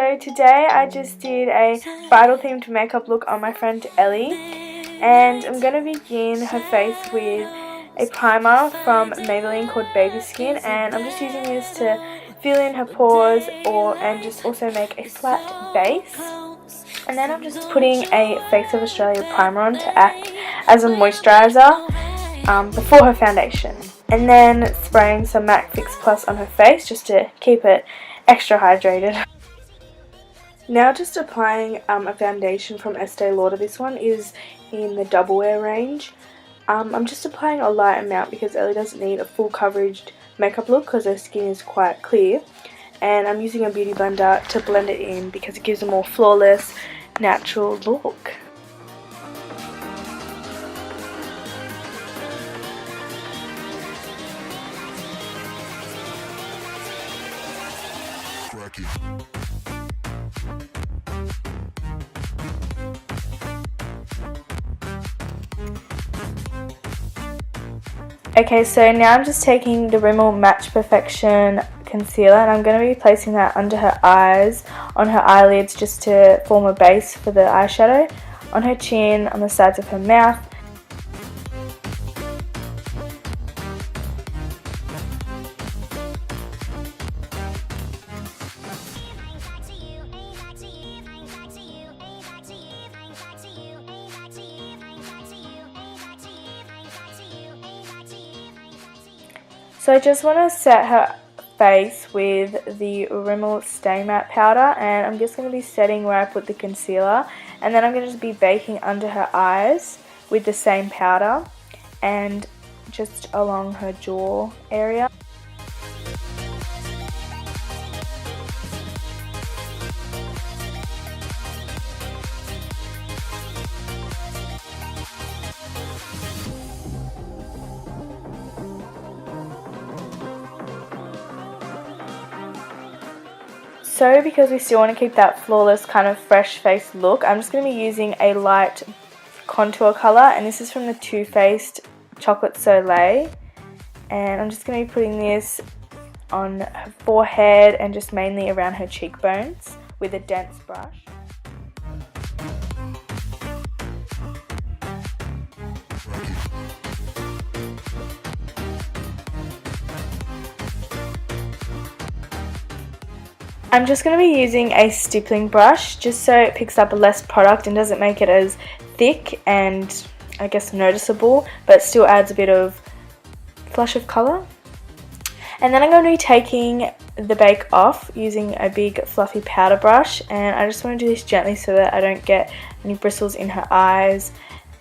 So today I just did a bridal themed makeup look on my friend Ellie, and I'm going to begin her face with a primer from Maybelline called Baby Skin, and I'm just using this to fill in her pores and just also make a flat base. And then I'm just putting a Face of Australia primer on to act as a moisturiser before her foundation. And then spraying some MAC Fix Plus on her face just to keep it extra hydrated. Now just applying a foundation from Estee Lauder. This one is in the Double Wear range. I'm just applying a light amount because Ellie doesn't need a full coverage makeup look because her skin is quite clear. And I'm using a beauty blender to blend it in because it gives a more flawless, natural look. Okay, so now I'm just taking the Rimmel Match Perfection concealer and I'm going to be placing that under her eyes, on her eyelids, just to form a base for the eyeshadow, on her chin, on the sides of her mouth. So I just want to set her face with the Rimmel Stay Matte powder, and I'm just going to be setting where I put the concealer, and then I'm going to just be baking under her eyes with the same powder and just along her jaw area. So because we still want to keep that flawless kind of fresh face look, I'm just going to be using a light contour colour, and this is from the Too Faced Chocolate Soleil, and I'm just going to be putting this on her forehead and just mainly around her cheekbones with a dense brush. I'm just going to be using a stippling brush just so it picks up less product and doesn't make it as thick and I guess noticeable, but still adds a bit of flush of colour. And then I'm going to be taking the bake off using a big fluffy powder brush, and I just want to do this gently so that I don't get any bristles in her eyes.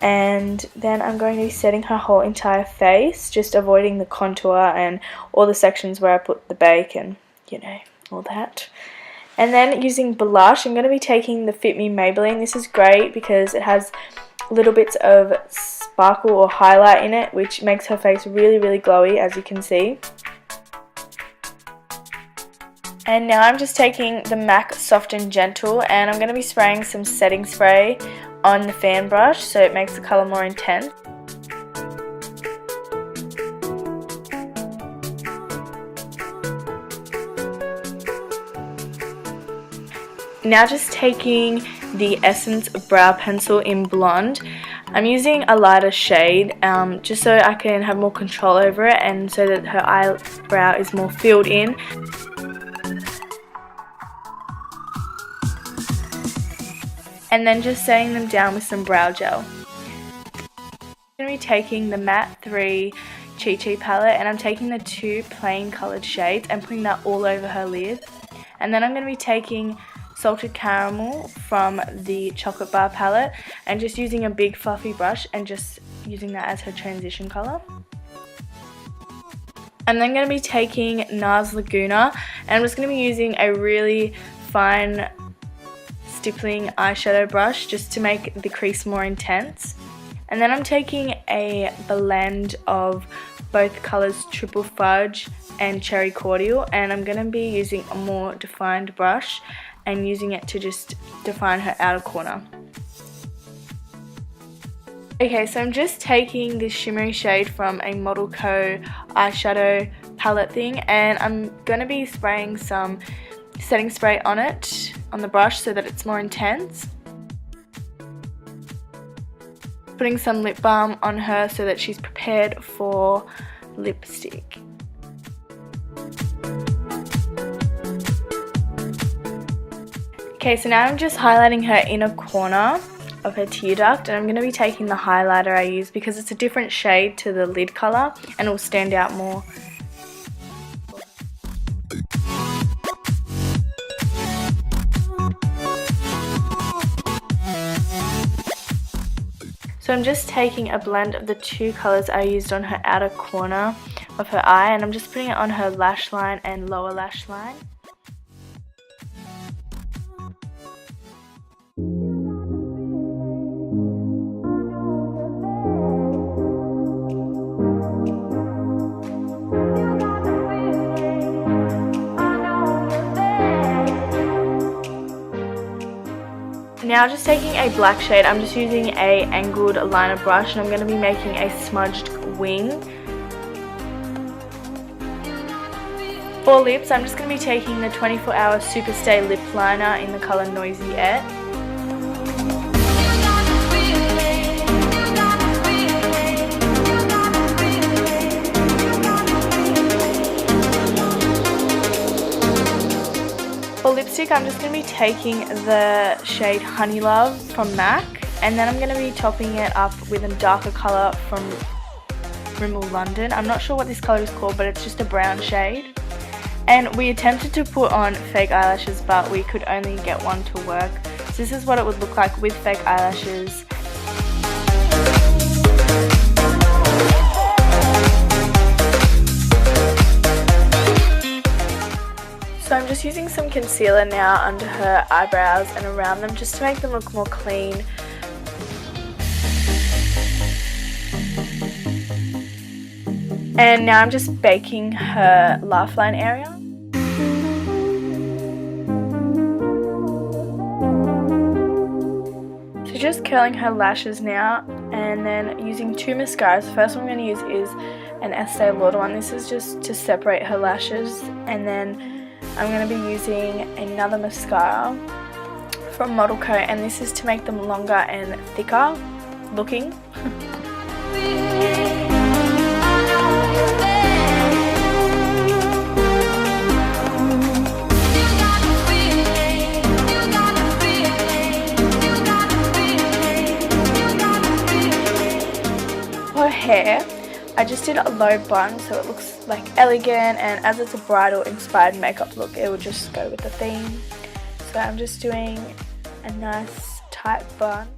And then I'm going to be setting her whole entire face, just avoiding the contour and all the sections where I put the bake and, you know, all that. And then using blush, I'm going to be taking the Fit Me Maybelline. This is great because it has little bits of sparkle or highlight in it, which makes her face really, really glowy, as you can see. And now I'm just taking the MAC Soft and Gentle, and I'm going to be spraying some setting spray on the fan brush so it makes the colour more intense. Now just taking the Essence Brow Pencil in Blonde. I'm using a lighter shade just so I can have more control over it and so that her eyebrow is more filled in. And then just setting them down with some brow gel. I'm going to be taking the Matte 3 Chi Chi palette, and I'm taking the two plain coloured shades and putting that all over her lid. And then I'm going to be taking Salted Caramel from the Chocolate Bar palette and just using a big fluffy brush and just using that as her transition colour. I'm then going to be taking NARS Laguna, and I'm just going to be using a really fine stippling eyeshadow brush just to make the crease more intense. And then I'm taking a blend of both colours Triple Fudge and Cherry Cordial, and I'm going to be using a more defined brush and using it to just define her outer corner. Okay, so I'm just taking this shimmery shade from a Model Co eyeshadow palette thing, and I'm going to be spraying some setting spray on it on the brush so that it's more intense. Putting some lip balm on her so that she's prepared for lipstick. Okay, so now I'm just highlighting her inner corner of her tear duct, and I'm going to be taking the highlighter I use because it's a different shade to the lid colour and it will stand out more. So I'm just taking a blend of the two colours I used on her outer corner of her eye, and I'm just putting it on her lash line and lower lash line. Now just taking a black shade, I'm just using a angled liner brush and I'm going to be making a smudged wing. For lips, I'm just going to be taking the 24-hour Superstay lip liner in the colour Noisette. For lipstick, I'm just going to be taking the shade Honey Love from MAC, and then I'm going to be topping it up with a darker colour from Rimmel London. I'm not sure what this colour is called, but it's just a brown shade. And we attempted to put on fake eyelashes, but we could only get one to work. So this is what it would look like with fake eyelashes. So I'm just using some concealer now under her eyebrows and around them just to make them look more clean. And now I'm just baking her laugh line area. So just curling her lashes now and then using two mascaras. The first one I'm going to use is an Estee Lauder one. This is just to separate her lashes, and then I'm going to be using another mascara from Model Co, and this is to make them longer and thicker looking. For hair, I just did a low bun so it looks like elegant, and as it's a bridal inspired makeup look, it will just go with the theme. So I'm just doing a nice tight bun.